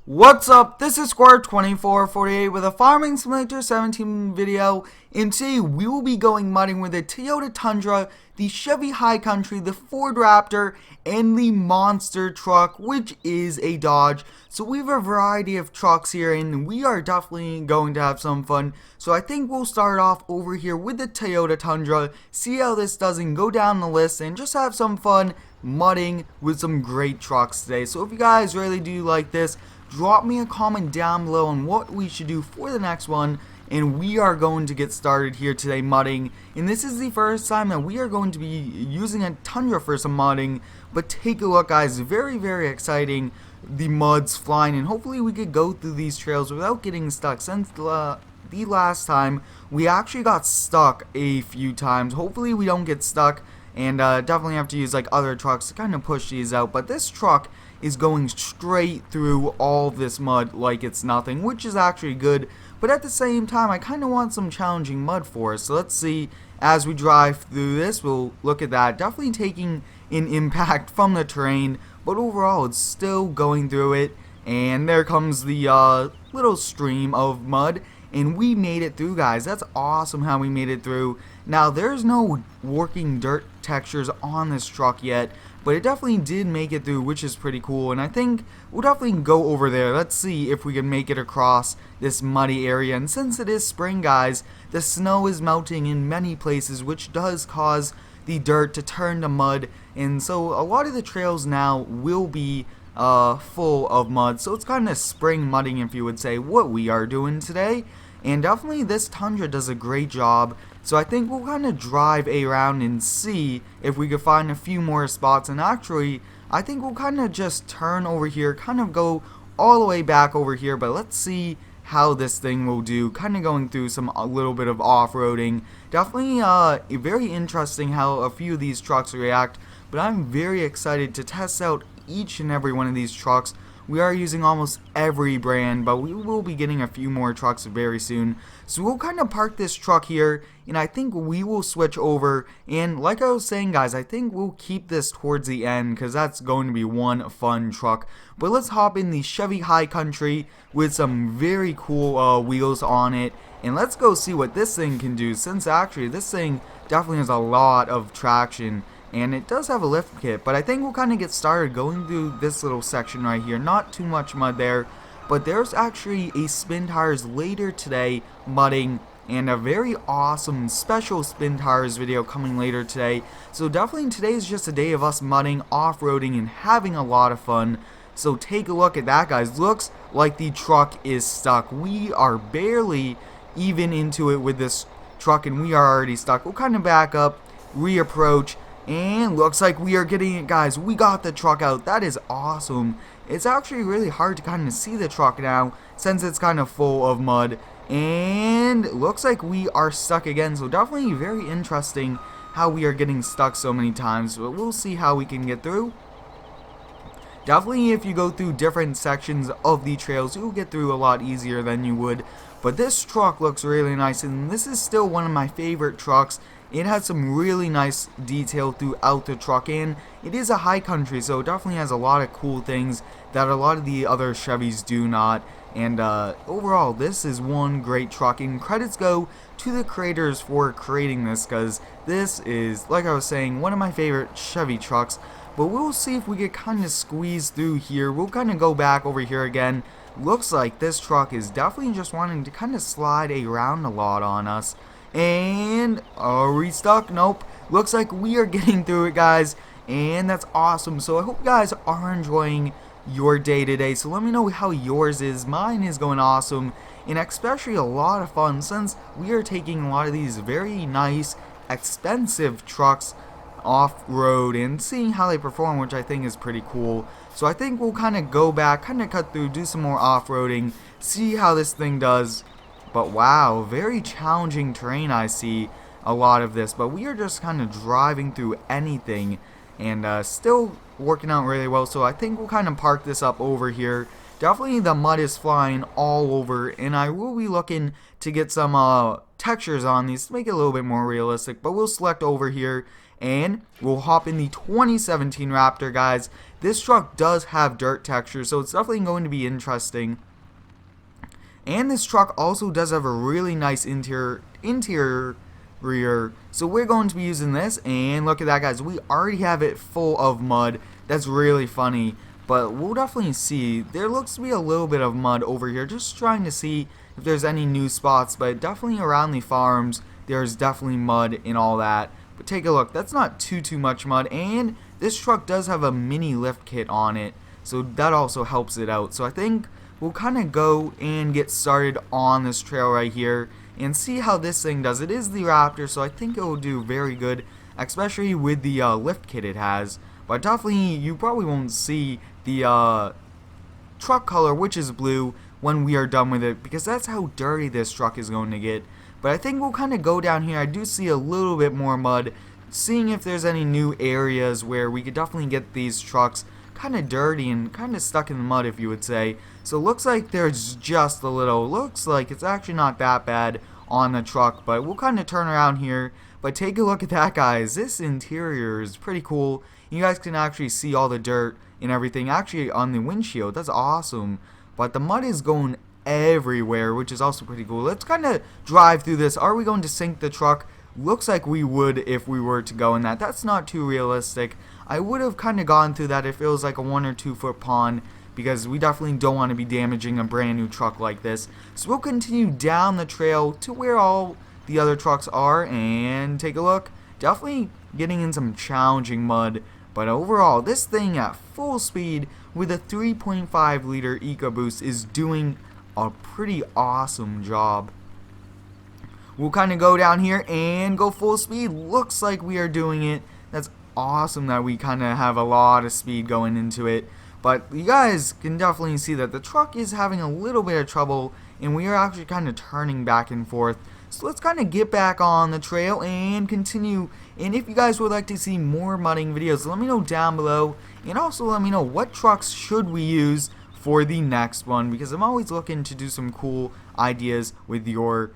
What's up? This is Square2448 with a Farming Simulator 17 video, and today we will be going mudding with the Toyota Tundra, the Chevy High Country, the Ford Raptor, and the monster truck, which is a Dodge. So we have a variety of trucks here, and we are definitely going to have some fun. So I think we'll start off over here with the Toyota Tundra, see how this does and go down the list, and just have some fun mudding with some great trucks today. So if you guys really do like this, drop me a comment down below on what we should do for the next one, and we are going to get started here today mudding. And this is the first time that we are going to be using a Tundra for some mudding, but take a look, guys, very exciting, the muds flying, and hopefully we could go through these trails without getting stuck, since the last time we actually got stuck a few times. Hopefully we don't get stuck, and definitely have to use like other trucks to kind of push these out. But this truck is going straight through all of this mud like it's nothing, which is actually good. But at the same time, I kind of want some challenging mud for us. So let's see, as we drive through this, we'll look at that. Definitely taking an impact from the terrain, but overall it's still going through it. And there comes the little stream of mud, and we made it through, guys. That's awesome how we made it through. Now, there's no working dirt textures on this truck yet, but it definitely did make it through, which is pretty cool. And I think we'll definitely go over there. Let's see if we can make it across this muddy area. And since it is spring, guys, the snow is melting in many places, which does cause the dirt to turn to mud. And so a lot of the trails now will be full of mud. So it's kind of spring mudding, if you would say, what we are doing today. And definitely this Tundra does a great job. So I think we'll kind of drive around and see if we could find a few more spots. And actually, I think we'll kind of just turn over here, kind of go all the way back over here. But let's see how this thing will do. Kind of going through a little bit of off-roading. Definitely very interesting how a few of these trucks react. But I'm very excited to test out each and every one of these trucks. We are using almost every brand, but we will be getting a few more trucks very soon. So we'll kind of park this truck here, and I think we will switch over. And like I was saying, guys, I think we'll keep this towards the end, because that's going to be one fun truck. But let's hop in the Chevy High Country with some very cool wheels on it. And let's go see what this thing can do, since actually this thing definitely has a lot of traction. And it does have a lift kit, but I think we'll kind of get started going through this little section right here. Not too much mud there, but there's actually a spin tires later today mudding, and a very awesome special spin tires video coming later today. So definitely today is just a day of us mudding, off-roading, and having a lot of fun. So take a look at that, guys. Looks like the truck is stuck. We are barely even into it with this truck, and we are already stuck. We'll kind of back up, reapproach, and looks like we are getting it, guys. We got the truck out. That is awesome. It's actually really hard to kind of see the truck now, since it's kind of full of mud. And looks like we are stuck again. So definitely very interesting how we are getting stuck so many times. But we'll see how we can get through. Definitely if you go through different sections of the trails, you'll get through a lot easier than you would. But this truck looks really nice, and this is still one of my favorite trucks. It has some really nice detail throughout the truck, and it is a High Country, so it definitely has a lot of cool things that a lot of the other Chevys do not. And overall, this is one great truck, and credits go to the creators for creating this, because this is, like I was saying, one of my favorite Chevy trucks. But we'll see if we can kind of squeeze through here. We'll kind of go back over here again. Looks like this truck is definitely just wanting to kind of slide around a lot on us. And are we stuck? Nope. Looks like we are getting through it, guys, and that's awesome. So I hope you guys are enjoying your day today. So let me know how yours is. Mine is going awesome, and especially a lot of fun, since we are taking a lot of these very nice, expensive trucks off-road and seeing how they perform, which I think is pretty cool. So I think we'll kind of go back, kind of cut through, do some more off-roading, see how this thing does. But wow, very challenging terrain. I see a lot of this, but we are just kind of driving through anything, and still working out really well. So I think we'll kind of park this up over here. Definitely the mud is flying all over, and I will be looking to get some textures on these to make it a little bit more realistic. But we'll select over here, And we'll hop in the 2017 Raptor, guys. This truck does have dirt texture, so it's definitely going to be interesting. And this truck also does have a really nice interior, so we're going to be using this. And look at that, guys, we already have it full of mud. That's really funny, but we'll definitely see. There looks to be a little bit of mud over here, just trying to see if there's any new spots, but definitely around the farms there's definitely mud and all that. But take a look, that's not too much mud, and this truck does have a mini lift kit on it, so that also helps it out. So I think we'll kind of go and get started on this trail right here and see how this thing does. It is the Raptor, so I think it will do very good, especially with the lift kit it has. But definitely, you probably won't see the truck color, which is blue, when we are done with it, because that's how dirty this truck is going to get. But I think we'll kind of go down here. I do see a little bit more mud, seeing if there's any new areas where we could definitely get these trucks kind of dirty and kind of stuck in the mud, if you would say. So it looks like there's just a little, looks like it's actually not that bad on the truck, but we'll kind of turn around here. But take a look at that, guys. This interior is pretty cool. You guys can actually see all the dirt and everything actually on the windshield. That's awesome. But the mud is going everywhere, which is also pretty cool. Let's kind of drive through this. Are we going to sink the truck? Looks like we would if we were to go in that. That's not too realistic. I would have kind of gone through that if it was like a 1 or 2 foot pond, because we definitely don't want to be damaging a brand new truck like this. So we'll continue down the trail to where all the other trucks are and take a look. Definitely getting in some challenging mud, but overall this thing at full speed with a 3.5 liter EcoBoost is doing a pretty awesome job. We'll kind of go down here and go full speed. Looks like we are doing it. That's awesome that we kind of have a lot of speed going into it. But you guys can definitely see that the truck is having a little bit of trouble, and we are actually kind of turning back and forth. So let's kind of get back on the trail and continue. And if you guys would like to see more mudding videos, let me know down below. And also let me know what trucks should we use for the next one, because I'm always looking to do some cool ideas with your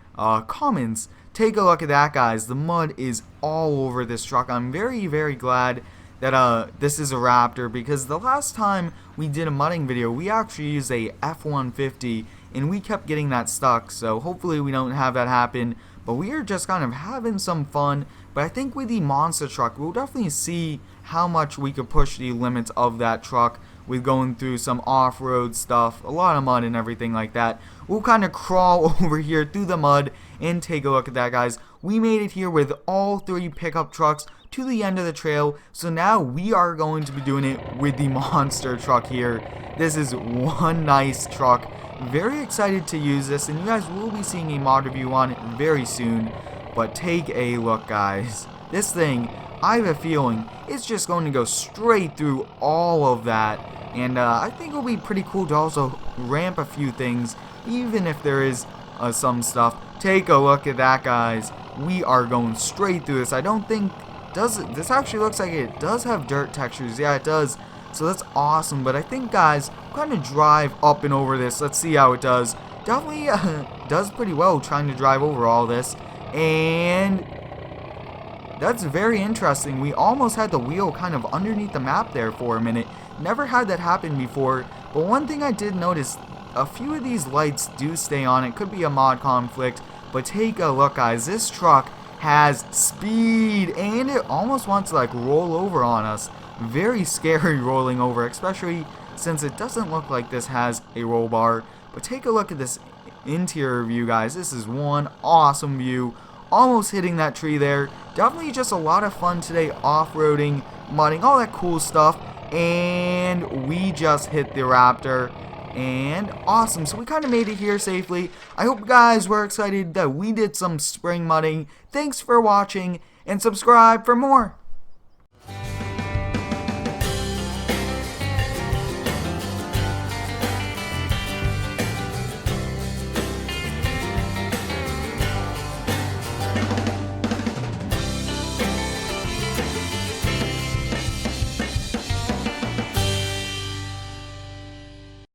comments. Take a look at that, guys. The mud is all over this truck. I'm very glad that this is a Raptor, because the last time we did a mudding video we actually used a F-150 and we kept getting that stuck. So hopefully we don't have that happen, but we are just kind of having some fun. But I think with the monster truck we'll definitely see how much we could push the limits of that truck with going through some off-road stuff, a lot of mud and everything like that. We'll kind of crawl over here through the mud and take a look at that, guys. We made it here with all 3 pickup trucks to the end of the trail, so now we are going to be doing it with the monster truck here. This is one nice truck. Very excited to use this, and you guys will be seeing a mod review on it very soon. But take a look, guys. This thing, I have a feeling it's just going to go straight through all of that, and I think it'll be pretty cool to also ramp a few things, even if there is some stuff. Take a look at that, guys. We are going straight through this. I don't think this actually looks like it does have dirt textures. Yeah, it does. So that's awesome. But I think, guys, we'll kind of drive up and over this. Let's see how it does. Definitely does pretty well trying to drive over all this. And that's very interesting. We almost had the wheel kind of underneath the map there for a minute. Never had that happen before. But one thing I did notice, a few of these lights do stay on. It could be a mod conflict. But take a look, guys. This truck has speed, and it almost wants to like roll over on us. Very scary rolling over, especially since it doesn't look like this has a roll bar. But take a look at this interior view, guys. This is one awesome view. Almost hitting that tree there. Definitely just a lot of fun today, off-roading, mudding, all that cool stuff. And we just hit the Raptor. And awesome, so we kind of made it here safely. I hope you guys were excited that we did some spring mudding. Thanks for watching, and subscribe for more.